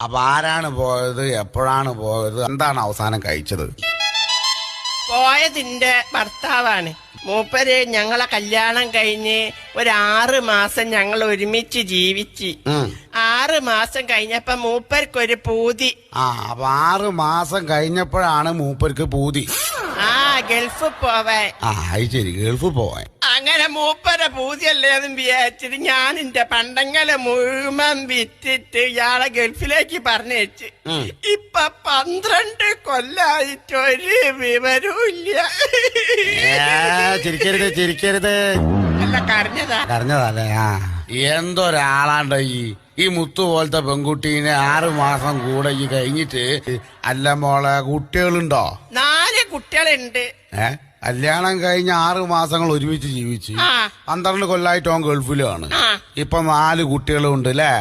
അപ്പൊ ആരാണ് പോയത്, എപ്പോഴാണ് പോയത്, എന്താണ് അവസാനം കഴിച്ചത്? പോയതിന്റെ ഭർത്താവാണ്. മൂപ്പര് ഞങ്ങളെ കല്യാണം കഴിഞ്ഞ് 6 മാസം ഞങ്ങൾ ഒരുമിച്ച് ജീവിച്ച് 6 മാസം കഴിഞ്ഞപ്പോ മൂപ്പർക്കൊരു പൂതി. അപ്പൊ 6 മാസം കഴിഞ്ഞപ്പോഴാണ് മൂപ്പർക്ക് പൂതി. ഗൾഫ് പോവാൻ. അത് ശരി, ഗൾഫ് പോവാൻ. അങ്ങനെ മൂപ്പരെ പൂതിയല്ലേന്നും വിചാരിച്ചിട്ട് ഞാൻ എന്റെ പണ്ടങ്ങളെ മുഴുവൻ വിറ്റിട്ട് ഇയാളെ ഗൾഫിലേക്ക് പറഞ്ഞയച്ച്. ഇപ്പൊ 12 കൊല്ലായിട്ട് ഒരു വിവരവും ഇല്ല. ചിരിക്കരുത്. അല്ല, കരഞ്ഞതല്ലേ? എന്തൊരാളാണ്ട ഈ മുത്തു പോലത്തെ പെൺകുട്ടീനെ 6 മാസം കൂടെ ഈ കഴിഞ്ഞിട്ട്. അല്ല മോളെ, കുട്ടികളുണ്ടോ? 4 കുട്ടികളുണ്ട്. കല്യാണം കഴിഞ്ഞ 6 മാസങ്ങൾ ഒരുമിച്ച് ജീവിച്ച് 12 കൊല്ലായിട്ട് ഓൻ ഗൾഫിലാണ്. ഇപ്പൊ 4 കുട്ടികളും ഉണ്ട് അല്ലേ?